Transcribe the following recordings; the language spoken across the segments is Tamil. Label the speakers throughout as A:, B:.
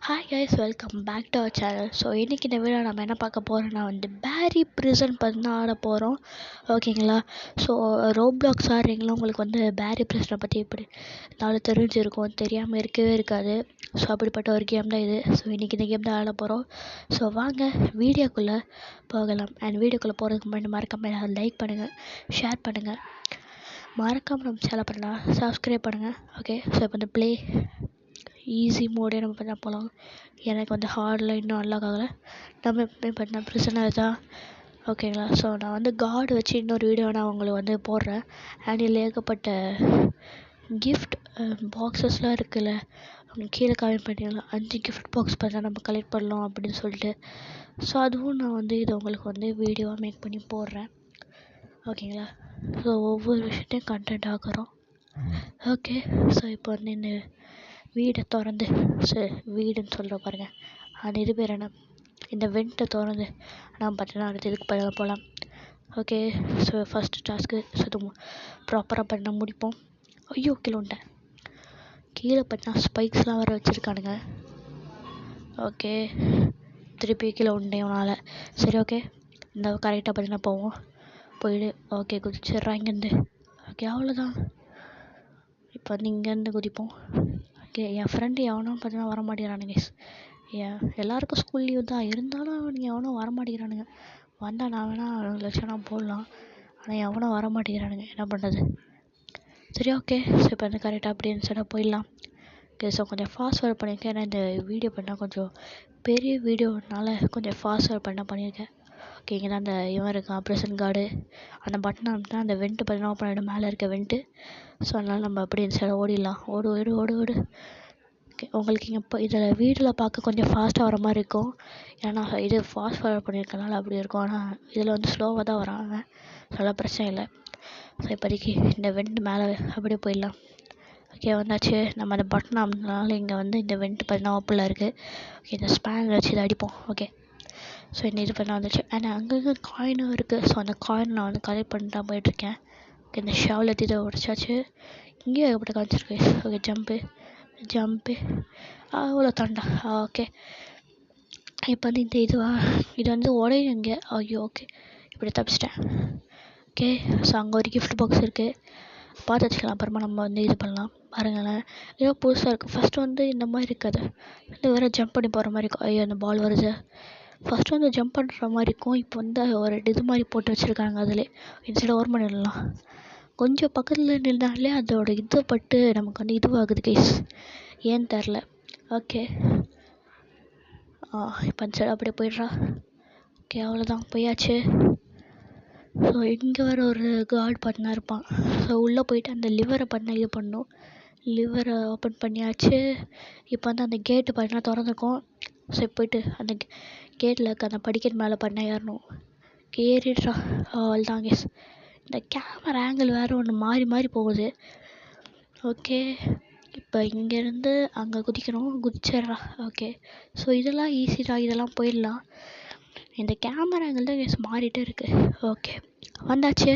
A: Hi guys, welcome back to our channel. So இன்றைக்கி இந்த வீடியோ நம்ம என்ன பார்க்க போகிறோம்னா பேரி ப்ரிசன் பற்றி தான் ஆட போகிறோம். ஓகேங்களா? ஸோ ரோப்ளாக்ஸ் ஆடுறீங்களா, உங்களுக்கு பேரி ப்ரிசனை பற்றி இப்படி நாலு தெரிஞ்சிருக்கும், தெரியாமல் இருக்கவே இருக்காது. ஸோ அப்படிப்பட்ட ஒரு கேம் தான் இது. ஸோ இன்றைக்கி இந்த கேம் தான் ஆட போகிறோம். ஸோ வாங்க வீடியோக்குள்ளே போகலாம். அண்ட் வீடியோக்குள்ளே போகிறதுக்கு முன்னாடி மறக்காமல் லைக் பண்ணுங்கள், ஷேர் பண்ணுங்கள், மறக்காமல் நம்ம சேனல் பண்ணலாம், சப்ஸ்கிரைப் பண்ணுங்கள். ஓகே, ஸோ இப்போ ப்ளே ஈஸி மோடே நம்ம பண்ண போகலாம். எனக்கு ஹார்டில் இன்னும் அன்லாக் ஆகலை. நம்ம எப்பயும் பண்ண ப்ரிசனர் தான். ஓகேங்களா? ஸோ நான் கார்டு வச்சு இன்னொரு வீடியோ நான் உங்களுக்கு போடுறேன். அண்ட் இதில் ஏகப்பட்ட கிஃப்ட் பாக்ஸஸ்லாம் இருக்குல்ல, அவங்க கீழே காமெண்ட் பண்ணிடலாம் 5 கிஃப்ட் பாக்ஸ் பார்த்தா நம்ம கலெக்ட் பண்ணலாம் அப்படின்னு சொல்லிட்டு. ஸோ அதுவும் நான் இதை உங்களுக்கு வீடியோவாக மேக் பண்ணி போடுறேன். ஓகேங்களா? ஸோ ஒவ்வொரு விஷயத்தையும் கண்டென்ட் ஆக்குறோம். ஓகே, ஸோ இப்போ இந்த வீடை திறந்து வீடுன்னு சொல்கிற பாருங்கள், அந்த இது பேர் என்ன, இந்த வெண்ட்டை திறந்து நான் பார்த்தீங்கன்னா அடுத்து இதுக்கு போகலாம். Okay, so first task so ப்ராப்பராக பண்ண முடிப்போம். ஐயோ, கீழே பார்த்தீங்கன்னா ஸ்பைக்ஸ்லாம் வர வச்சுருக்கானுங்க. ஓகே, திருப்பி கீழே உண்டேனால சரி. ஓகே, இந்த கரெக்டாக பார்த்தீங்கன்னா போவோம். போயிடு. ஓகே, குதிச்சிட்றான் இங்கேருந்து. ஓகே, அவ்வளோதான். இப்போ இங்கேருந்து குதிப்போம். ஓகே, என் ஃப்ரெண்டு எவனும் பார்த்தீங்கன்னா வர மாட்டேங்கிறானுங்க. எல்லாருக்கும் ஸ்கூல் லீவ் தான் இருந்தாலும் அவனுங்க எவனும் வர மாட்டேங்கிறானுங்க. வந்தால் நான் வேணால் லட்சணம் போடலாம், ஆனால் எவனும் வர மாட்டேங்கிறானுங்க. என்ன பண்ணுறது? சரி, ஓகே. ஸோ இப்போ கரெக்டாக அப்படின்னு சொன்னால் போயிடலாம். ஓகே, ஸோ கொஞ்சம் ஃபாஸ்ட் ஒர்க் பண்ணியிருக்கேன். ஏன்னா இந்த வீடியோ பண்ணால் கொஞ்சம் பெரிய வீடியோனால கொஞ்சம் ஃபாஸ்ட் ஒர்க் பண்ணியிருக்கேன். ஓகே, இங்கே தான் அந்த இவன் இருக்கான், ப்ரெசன்ட் கார்டு. அந்த பட்டன் தான் அந்த வெண்ட்டு பார்த்தீங்கன்னா ஓப்பன் ஆகிடும், மேலே இருக்க வெண்ட்டு. ஸோ அதனால் நம்ம அப்படின்னு சொல்லி ஓடிடலாம். ஓடு. ஓகே, உங்களுக்கு இங்கே இப்போ இதில் வீடில் பார்க்க கொஞ்சம் ஃபாஸ்ட்டாக வர மாதிரி இருக்கும். ஏன்னா இது ஃபாஸ்ட் ஃபார்வர்ட் பண்ணியிருக்கனால அப்படி இருக்கும். ஆனால் இதில் ஸ்லோவாக தான் வராங்க. சொல்ல பிரச்சனை இல்லை. ஸோ இப்போதைக்கு இந்த வெண்ட் மேலே அப்படியே போயிடலாம். ஓகே, வந்தாச்சு. நம்ம அந்த பட்டன் அமுத்தினால இங்கே இந்த வெண்ட் பார்த்தீங்கன்னா ஓப்பனில் இருக்குது. ஓகே, இந்த ஸ்பேன் வச்சு இதை அடிப்போம். ஓகே, ஸோ இந்த இது பண்ண வந்துச்சு. ஆனால் அங்கங்கே காயினும் இருக்குது. ஸோ அந்த காயின் நான் கலெக்ட் பண்ணிட்டு தான் போயிட்டுருக்கேன். ஓகே, இந்த ஷாவில் எடுத்து இதை உடைச்சாச்சு. இங்கேயும் ஏகப்பட்ட காமிச்சிருக்கு. ஓகே, ஜம்ப்பு அவ்வளோ தாண்டா. ஓகே, இப்போ இந்த இது உடையும் இங்கே. ஐயோ, ஓகே, இப்படி தப்பிச்சிட்டேன். ஓகே, ஸோ அங்கே ஒரு கிஃப்ட் பாக்ஸ் இருக்குது, பார்த்து வச்சுக்கலாம். அப்புறமா நம்ம இது பண்ணலாம். பாருங்களேன், ஏதோ புதுசாக இருக்குது. ஃபஸ்ட்டு இந்த மாதிரி இருக்காது, வேறு ஜம்ப் பண்ணி போகிற மாதிரி இருக்கும். ஐயோ, அந்த பால் வருது. ஃபஸ்ட்டு ஜம்ப் பண்ணுற மாதிரி இருக்கும். இப்போ ஒரு இது மாதிரி போட்டு வச்சுருக்காங்க. அதில் இந்த சைடு ஓரம் பண்ணிடலாம். கொஞ்சம் பக்கத்தில் நின்றாலே அதோட இதை பட்டு நமக்கு இதுவாகுது கைஸ், ஏன்னு தெரில. ஓகே, இப்போ அந்த சைடு அப்படியே போயிடுறா. ஓகே, அவ்வளோதான், போயாச்சு. ஸோ இங்கே வர ஒரு கார்டு பார்த்தீங்கன்னா இருப்பான். ஸோ உள்ளே போயிட்டு அந்த லிவரை பண்ணால் இது பண்ணணும். லிவரை ஓப்பன் பண்ணியாச்சு. இப்போ அந்த கேட்டு பார்த்தீங்கன்னா திறந்துருக்கும். ஸோ போயிட்டு அந்த கேட்டில் இருக்க அந்த படிக்கட்டு மேலே பண்ண ஏறணும். ஏறிடுறா. அவ்வளோதான் கேஸ். இந்த கேமரா ஆங்கிள் வேறு ஒன்று மாறி போகுது. ஓகே, இப்போ இங்கேருந்து அங்கே குதிச்சிட்றா. ஓகே, ஸோ இதெல்லாம் ஈஸி தான், இதெல்லாம் போயிடலாம். இந்த கேமரா ஆங்கிள் தான் கேஸ் மாறிட்டே இருக்குது. ஓகே, வந்தாச்சு.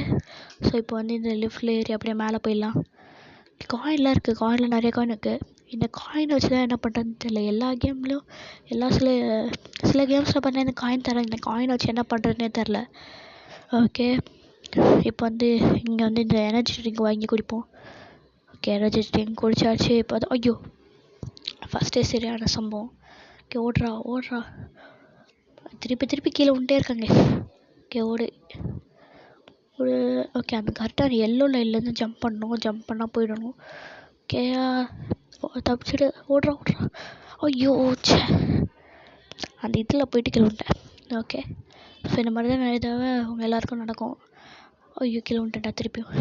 A: ஸோ இப்போ இந்த லிஃப்டில் ஏறி அப்படியே மேலே போயிடலாம். காயின்லாம் இருக்குது, காயினில் நிறைய காயின் இருக்குது. இந்த காயினை வச்சு தான் என்ன பண்ணுறதுன்னு தெரியல. எல்லா கேம்லேயும் சில கேம்ஸில் பார்த்தா இந்த காயின் தராங்க, இந்த காயினை வச்சு என்ன பண்ணுறதுனே தெரில. ஓகே, இப்போ இங்கே இந்த எனர்ஜி ட்ரிங்க் வாங்கி குடிப்போம். ஓகே, எனர்ஜி ட்ரிங்க் குடிச்சாச்சு. இப்போ ஐயோ, ஃபஸ்ட்டே சரியான சம்பவம். ஓகே, ஓடுறா. திருப்பி கீழே விட்டே இருக்காங்க. ஓகே, ஓடு. ஓகே, அந்த கரெக்டாக எல்லோ லைன்லேருந்து ஜம்ப் பண்ணால் போயிடணும். ஓகே, தப்பிச்சுட்டு ஓடுறா. ஐயோ, அந்த இதில் போயிட்டு கீழே விட்டேன். ஓகே, ஸோ இந்த மாதிரி தான் நிறைய தடவை அவங்க எல்லாேருக்கும் நடக்கும். ஐயோ, கீழே விட்டுட்டா. திருப்பியும்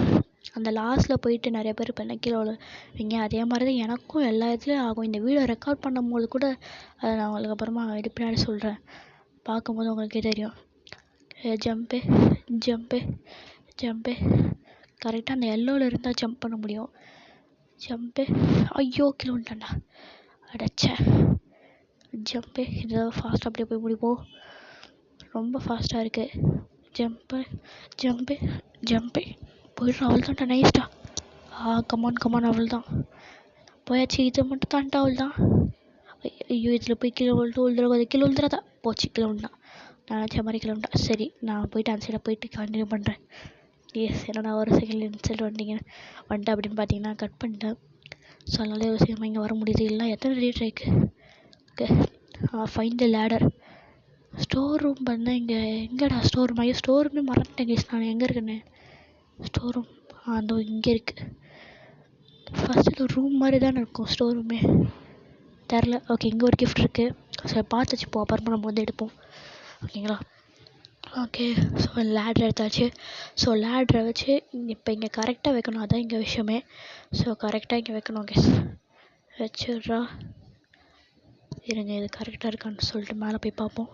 A: அந்த லாஸ்ட்டில் போயிட்டு நிறைய பேர் இப்போ என்ன கீழே விழுவீங்க. அதே மாதிரி தான் எனக்கும் எல்லா இடத்துலையும் ஆகும். இந்த வீடியோ ரெக்கார்ட் பண்ணும்போது கூட அதை நான் உங்களுக்கு அப்புறமா பின்னாடி சொல்கிறேன், பார்க்கும்போது உங்களுக்கே தெரியும். ஜம்ப்பு கரெக்டாக அந்த எல்லோவில் இருந்தால் ஜம்ப் பண்ண முடியும். ஜம்ப்பு. ஐயோ, கீழே விட்டான்டா. அடைச்சேன். ஜம்ப்பு. இதை ஃபாஸ்ட்டாக அப்படியே போய் முடிப்போம். ரொம்ப ஃபாஸ்ட்டாக இருக்குது. ஜம்ப்பு போயிடுறோம். அவ்வளோதான்டா, நைஸ்டா. கமான் அவ்வளோதான், போயாச்சு. இது மட்டும் தான்டா, அவ்வளோதான். ஐயோ இதில் போய் கீழே விழுந்துடாது கீழே விழுந்துடாதா போச்சு கீழே விழுந்தான் நான் நினச்ச மாதிரி கீழே விழுந்தான் சரி நான் போயிட்டு அந்த சைடை போயிட்டு கண்டினியூ பண்ணுறேன் எஸ் என்னடா ஒரு செகண்ட் இன்சல்ட் வந்துட்டு அப்படின்னு பார்த்தீங்கன்னா கட் பண்ணிட்டேன் ஸோ அதனால ஒரு சீக்கிரமாக இங்கே வர முடியுது இல்லை எத்தனை ரேட் இருக்கு okay find the ladder store room பண்ணேன் இங்கே எங்கடா ஸ்டோர் ரூம் ஐயோ ஸ்டோர் ரூமே மறந்துட்டேன் கேஸ் நான் எங்கே இருக்கேன்னு ஸ்டோர் ரூம் அந்த இங்கே இருக்குது ஃபஸ்ட்டு ஒரு ரூம் மாதிரி தானே இருக்கும் ஸ்டோர் ரூமே தெரில ஓகே இங்கே ஒரு கிஃப்ட் இருக்குது ஸோ பார்த்து வச்சுப்போம் அப்புறமா நம்ம வந்து எடுப்போம் ஓகேங்களா ஓகே ஸோ லேட்ரு எடுத்தாச்சு ஸோ லேட்ரை வச்சு இப்போ இங்கே கரெக்டாக வைக்கணும் அதான் இங்கே விஷயமே ஸோ கரெக்டாக இங்கே வைக்கணும் கேஸ் வச்சுட்றா இருங்க இது கரெக்டாக இருக்கான்னு சொல்லிட்டு மேலே போய் பார்ப்போம்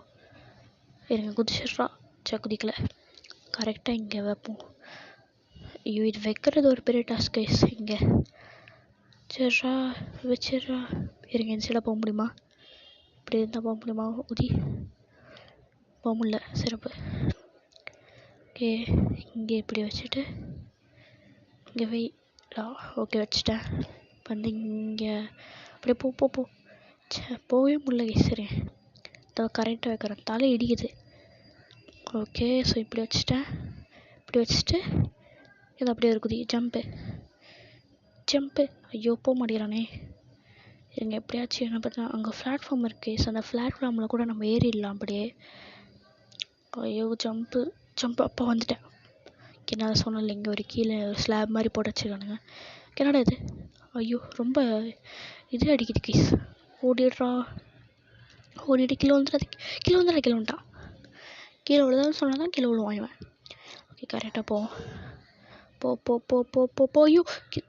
A: இருங்க குதிச்சிட்றா குதிக்கலை கரெக்டாக இங்கே வைப்போம் ஐயோ இது வைக்கிறது ஒரு பெரிய டாஸ்க் கைஸ் இங்கே சரிடா வச்சிட்றா இருங்க இந்த சைடாக போக முடியுமா இப்படி இருந்தால் போக முடியுமா உதி போக முடியல சிறப்பு ஓகே இங்கே இப்படி வச்சுட்டு இங்கே வெயிடா ஓகே வச்சுட்டேன் இப்போ வந்து இங்கே அப்படியே போ போகவே முடியல சரி கரெக்டாக வைக்கிறேன் தலை இடிக்குது ஓகே ஸோ இப்படி வச்சுட்டு இது அப்படியே இருக்குது ஜம்ப்பு ஐயோ போக மாட்டேங்கிறானே இருங்க எப்படியாச்சும் என்ன பார்த்தா அங்கே பிளாட்ஃபார்ம் இருக்குது ஸோ அந்த பிளாட்ஃபார்மில் கூட நம்ம ஏறிடலாம் அப்படியே ஐயோ ஜம்ப்பு அப்போ வந்துட்டேன் என்ன சொன்னல இங்கே ஒரு கீழே ஸ்லாப் மாதிரி போட்டு வச்சுருக்கானுங்க என்னடா இது ஐயோ ரொம்ப இது அடிக்குது கேஸ் ஓடிட்டு கீழே வந்துட்டான் கீழே விழுதான்னு சொன்னால் தான் கீழே விழுவான் இவன் ஓகே கரெக்டாக போ ஐயோ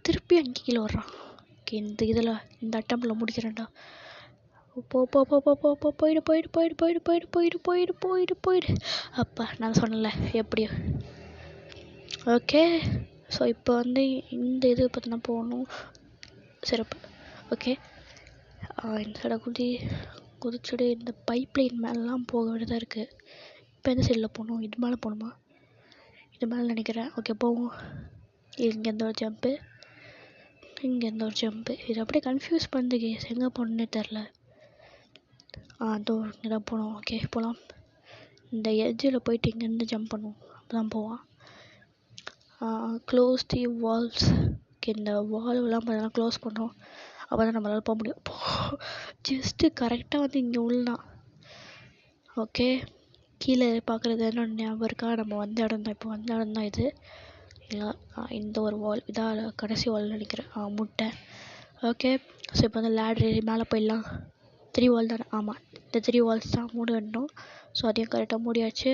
A: திருப்பி அங்கே கீழே வர்றான் ஓகே இந்த அட்டம்பில் முடிக்கிறேன்டா போயிடு அப்பா நான் சொன்னல எப்படியோ ஓகே ஸோ இப்போ வந்து இந்த இது பார்த்தீங்கன்னா போகணும் சிறப்பு ஓகே இந்த சைடை குதிச்சுடு இந்த பைப் லைன் மேலெலாம் போக வேண்டியதாக இருக்குது இப்போ எந்த சைடில் போகணும் இது மேலே போகணுமா இது மேலே நினைக்கிறேன் ஓகே போவோம் இங்கேருந்து ஒரு ஜம்ப்பு இது அப்படியே கன்ஃபியூஸ் பண்ணுது கேஸ் எங்கே போகணுன்னே தெரில அதோ இங்கே தான் போகணும் ஓகே போகலாம் இந்த எட்ஜில் போயிட்டு இங்கேருந்து ஜம்ப் பண்ணுவோம் அப்போ தான் போவான் க்ளோஸ் தி வால்ஸ் ஓகே இந்த வால்வெலாம் பார்த்தீங்கன்னா க்ளோஸ் பண்ணோம் அப்போ தான் நம்மளால் போக முடியும் ஜஸ்ட்டு கரெக்டாக வந்து இங்கே உள்ளான் ஓகே கீழே பார்க்குறது என்ன ஞாபகம் இருக்கா நம்ம வந்த இடம் தான் இப்போ வந்த இடம் தான் இது இல்லை இந்த ஒரு வால் இதான் கடைசி வால்னு நினைக்கிறேன் முட்டை ஓகே ஸோ இப்போ வந்து லேட்ரு மேலே போயிடலாம் 3 வால் தானே ஆமாம் இந்த 3 வால்ஸ் தான் மூட வேண்டும் ஸோ அதையும் கரெக்டாக மூடியாச்சு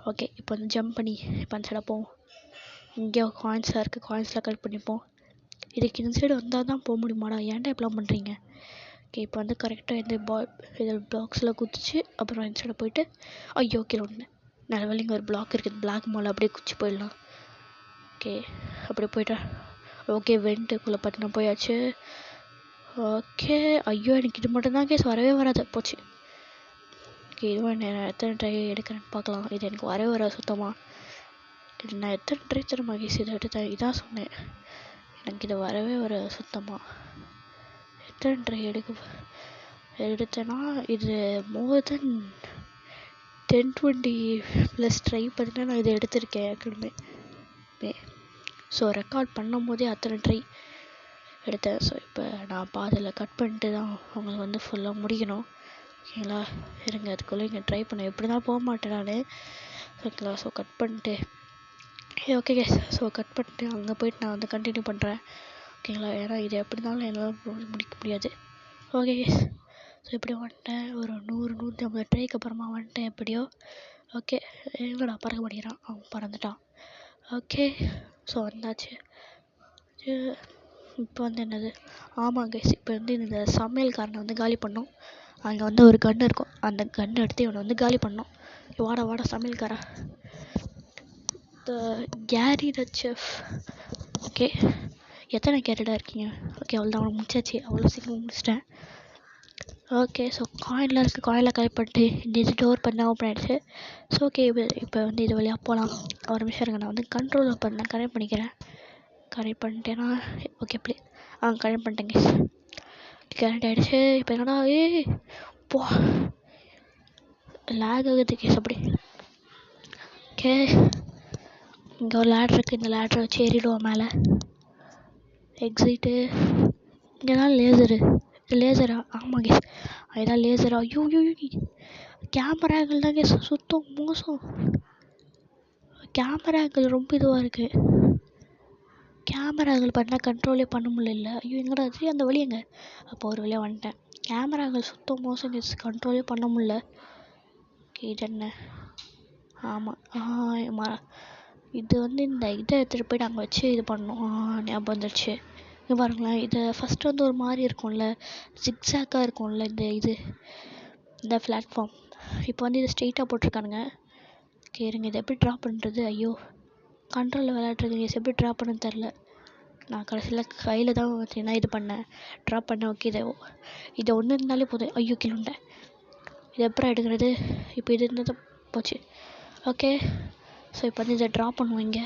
A: ஓகே இப்போ வந்து ஜம்ப் பண்ணி இப்போ அந்த சைடாக போவோம் இங்கே காயின்ஸ்லாம் இருக்குது காயின்ஸ்லாம் கலெக்ட் பண்ணிப்போம் இதுக்கு இந்த சைடு வந்தால் தான் போக முடியுமாடா ஏன்டா இப்படிலாம் பண்ணுறீங்க ஓகே இப்போ வந்து கரெக்டாக இந்த இதில் பிளாக்ஸில் குதிச்சு அப்புறம் இந்த சைடை போயிட்டு ஐயோ கீழே ஒன்று நல்ல வேலை இங்கே ஒரு பிளாக் இருக்குது பிளாக் மேலே அப்படியே குச்சி போயிடலாம் ஓகே அப்படியே போய்ட்டா ஓகே வெண்ட்டுக்குள்ளே பார்த்தீங்கன்னா போயாச்சு ஓகே ஐயோ எனக்கு இது மட்டும் தான் கேஸ் வரவே வராது போச்சு ஓகே இதுவும் நான் எத்தனை ட்ரை எடுக்கிறேன்னு பார்க்கலாம் இது எனக்கு வரவே வராது சுத்தமாக இது நான் எத்தனை ட்ரை தரமா கேஸ் இதை எடுத்தேன் இதான் சொன்னேன் எனக்கு இது வரவே வராது சுத்தமாக எத்தனை ட்ரை எடுத்தேன்னா இது மோர் தென் 10-20+ ட்ரை பண்ணிட்டு நான் இதை எடுத்திருக்கேன் ஏற்கனவே ஸோ ரெக்கார்ட் பண்ணும் போதே அத்தனை ட்ரை எடுத்தேன் ஸோ இப்போ நான் பாதியில் கட் பண்ணிட்டு தான் அவங்களுக்கு வந்து ஃபுல்லாக முடிக்கணும் ஓகேங்களா இருங்க அதுக்குள்ளே இங்கே ட்ரை பண்ண எப்படி தான் போக மாட்டேன் நான் ஓகேங்களா ஸோ கட் பண்ணிட்டு ஓகே கேஸ் ஸோ கட் பண்ணிட்டு அங்கே போயிட்டு நான் வந்து கண்டினியூ பண்ணுறேன் ஓகேங்களா ஏன்னா இது எப்படி இருந்தாலும் என்னால் முடிக்க முடியாது ஓகே கேஸ் ஸோ இப்படி வந்துட்டேன் ஒரு 100-150 ட்ரைக்கு அப்புறமா வந்துட்டேன் எப்படியோ ஓகே எங்கடா பறக்க மாட்டேங்கிறான் அவன் பறந்துட்டான் ஓகே ஸோ வந்தாச்சு இப்போ வந்து என்னது ஆமாம் கைஸ் இப்போ வந்து இந்த சமையல்காரனை வந்து காலி பண்ணோம் அங்கே வந்து ஒரு கன்று இருக்கும் அந்த கன்று எடுத்து இவனை வந்து காலி பண்ணோம் வாடா சமையல்காரா கேரி த செஃப் ஓகே எத்தனை கேரடாக இருக்கீங்க ஓகே அவ்வளோதான் அவனை முடிச்சாச்சு அவ்வளோ சீக்கிரம் முடிச்சிட்டேன் ஓகே ஸோ காயின்லாம் இருக்குது காயினில் கலெக்ட் பண்ணிட்டு இந்த டோர் பண்ணால் ஓப்பன் ஆகிடுச்சு ஸோ ஓகே இப்போ வந்து இது வழியாக போகலாம் ஒரு நிமிஷம் இருங்க நான் வந்து கண்ட்ரோல் பண்ணேன் கனெக்ட் பண்ணிட்டேன்னா ஓகே கனெக்ட் பண்ணிட்டேங்க கரெக்ட் ஆகிடுச்சு. இப்போ என்னடா போ லேக் ஆகுது கேஸ் அப்படி. ஓகே இங்கே ஒரு லேட்ரு இருக்குது, இந்த லேட்ரை வச்சு ஏறிடுவோம் மேலே. எக்ஸிட்டு இங்கேதான் லேசரா ஆமாம் கேஸ், அதுதான் லேசரா. ஐயோ கேமராக்கள் தான் கேஸ் சுத்தம் மோசம். கேமராக்கள் ரொம்ப இதுவாக இருக்குது. கேமராக்கள் பண்ணால் கண்ட்ரோலே பண்ண முடியல. ஐயோ எங்கடா அது அந்த வழி எங்கே? அப்போ ஒரு வழியாக வந்துட்டேன். கேமராக்கள் சுத்தம் மோசம் கேஸ், கண்ட்ரோலே பண்ண முடியல. இது என்ன? ஆமாம் இது வந்து இந்த இதை எடுத்துகிட்டு போய்ட்டு அங்கே வச்சு இது பண்ணோம். ஞாபகம் வந்துடுச்சு. இங்கே பாருங்களேன், இதை ஃபஸ்ட்டு வந்து ஒரு மாதிரி இருக்கும்ல, ஜிக்ஸாக்காக இருக்கும்ல இந்த பிளாட்ஃபார்ம். இப்போ வந்து இதை ஸ்ட்ரெயிட்டாக போட்டிருக்கானுங்க. கேளுங்க, இதை எப்படி ட்ரா பண்ணுறது? ஐயோ கண்ட்ரோலில் விளையாடுறது எப்படி ட்ரா பண்ணுன்னு தெரில. நான் கடைசியில் கையில் தான் பார்த்தீங்கன்னா இது பண்ணேன், ட்ரா பண்ணேன். ஓகே இதை ஒன்று இருந்தாலே போதும். ஐயோ கிலோண்டேன். இது எப்பறம் எடுக்கிறது? இப்போ இது இருந்தது போச்சு. ஓகே ஸோ இப்போ வந்து இதை ட்ரா பண்ணுவோம். இங்கே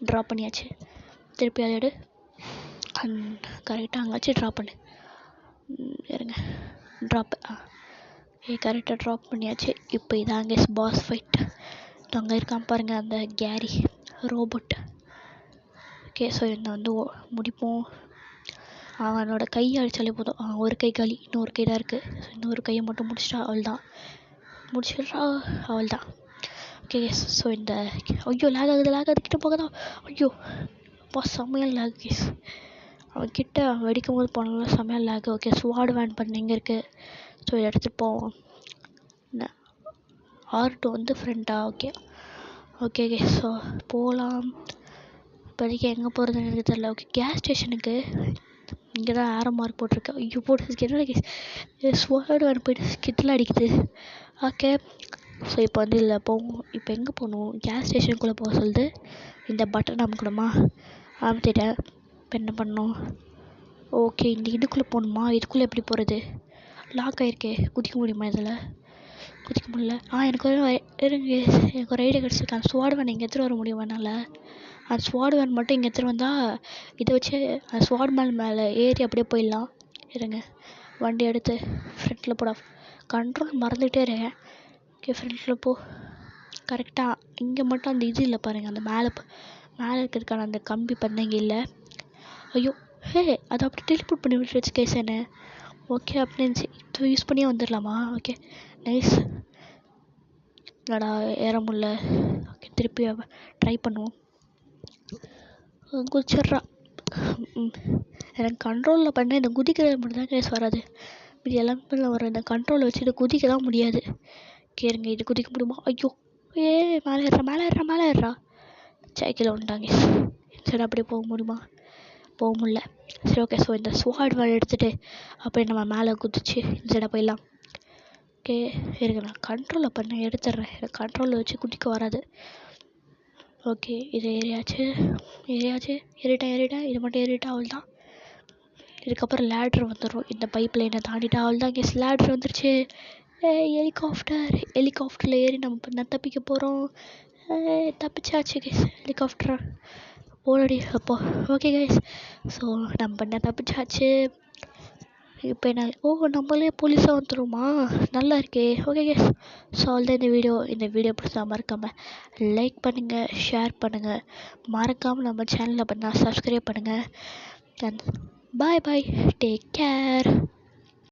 A: ட்ரா பண்ணியாச்சு. திருப்பி அதை எடு. கரெக்டாக அங்கே வச்சு ட்ரா பண்ணு. இருங்க ட்ராப்பு. கரெக்டாக ட்ராப் பண்ணியாச்சு. இப்போ இதாங்க பாஸ் ஃபைட். அங்கே இருக்கான் பாருங்கள் அந்த கேரி ரோபோட். ஓகே ஸோ இதை வந்து முடிப்போம். அவனோட கையை அடித்தாலே போதும். ஒரு கை காலி, இன்னொரு கை தான் இருக்குது. ஸோ இன்னொரு கையை மட்டும் முடிச்சிட்டா அவள் தான். ஓகே ஸோ இந்த ஐயோ லேக் ஆகுது கிட்ட போகதான். ஐயோ அப்பா செம்மையாக லேக் கேஸ். அவன் கிட்ட வெடிக்கும் போது போனாலும் செம்மையாக லேக். ஓகே ஸ்வாட் வேன் பண்ண இங்கே இருக்குது. ஸோ இதை எடுத்துகிட்டு போவோம். R2 வந்து ஃப்ரெண்டா? ஓகே ஸோ போகலாம். இப்போதைக்கு எங்கே போகிறதுன்னு எனக்கு தெரியல. ஓகே கேஸ் ஸ்டேஷனுக்கு இங்கே தான் ஆரோ மார்க் போட்டிருக்கேன். ஐயோ போட்டு என்னோட கேஸ் ஸ்வாட் வேன் போய்ட்டு கிட்டலாம் அடிக்குது. ஓகே ஸோ இப்போ வந்து இதில் போவோம். இப்போ எங்கே போகணும்? கேஸ் ஸ்டேஷனுக்குள்ளே போக சொல்லுது. இந்த பட்டன் அமுக்கணுமா? அமுத்திட்டேன். இப்போ என்ன பண்ணணும்? ஓகே இந்த இதுக்குள்ளே போகணுமா? இதுக்குள்ளே எப்படி போகிறது? லாக் ஆகிருக்கே. குதிக்க முடியுமா இதில்? குதிக்க முடியல. எனக்கு ஒரு ஐடியா கிடச்சிருக்கு. அந்த ஸ்வாட் வேன் இங்கே எடுத்துகிட்டு வர முடியும் என்னால். அந்த ஸ்வாட் வேன் மட்டும் இங்கே எடுத்துகிட்டு வந்தால் இதை வச்சு அந்த ஸ்வாட் மேலே ஏறி அப்படியே போயிடலாம். இருங்க வண்டி எடுத்து ஃப்ரண்ட்டில் போட. கண்ட்ரோல் மறந்துகிட்டே இருக்கேன். ஓகே ஃப்ரண்ட்டில் போ. கரெக்டாக இங்கே மட்டும் அந்த இது இல்லை பாருங்கள், அந்த மேலே இருக்கிறதுக்கான அந்த கம்பி பண்ணங்க இல்லை. ஐயோ அதை அப்படி டெலிபோர்ட் பண்ணி விட்டுருச்சு கேஸ் என்ன. ஓகே அப்படின்னு இப்போ யூஸ் பண்ணியே வந்துடலாமா? Okay nice. இல்லடா ஏற முடியல. ஓகே திருப்பி ட்ரை பண்ணுவோம். குதிச்சிட்றா. எனக்கு கண்ட்ரோலில் பண்ண இந்த குதிக்கிறது மட்டும் தான் கேஸ் வராது. இது எல்லாமே வர இந்த கண்ட்ரோலை வச்சு இதை குதிக்க தான் முடியாது. கேளுங்க இது குதிக்க முடியுமா? ஐயோ மேலே ஏறா. சைக்கிள் வந்துட்டாங்க. சரி அப்படியே போக முடியுமா? போக முடியல. சரி ஓகே ஸோ இந்த ஸ்வாட் வேன் எடுத்துகிட்டு அப்படியே நம்ம மேலே குதிச்சு இந்த சைடாக போயிடலாம். ஓகே இருங்க நான் கண்ட்ரோலில் பண்ண எடுத்துட்றேன். எனக்கு கண்ட்ரோலில் வச்சு குதிக்க வராது. ஓகே இது ஏறிட்டேன். இது மட்டும் ஏறிட்டா அவள் தான். இதுக்கப்புறம் லேட்ரு வந்துடும். இந்த பைப் லைனை தாண்டிட்டா அவள் தான் கேஸ். லேட்ரு வந்துருச்சு. ஹெலிகாப்டரில் ஏறி நம்ம தப்பிக்க போகிறோம். தப்பிச்சாச்சு கேஸ். ஹெலிகாப்டரா போனடி அப்போ. ஓகே கைஸ் ஸோ நம்ம தப்பிச்சாச்சு. இப்போ என்ன நம்மளே போலீஸாக வந்துடுமா? நல்லா இருக்கே. ஓகே கைஸ் ஸோ அவ்வளோதான் இந்த வீடியோ பிடிச்சா மறக்காமல் லைக் பண்ணுங்கள், ஷேர் பண்ணுங்கள், மறக்காமல் நம்ம சேனலில் பண்ணால் சப்ஸ்கிரைப் பண்ணுங்கள். Bye take care.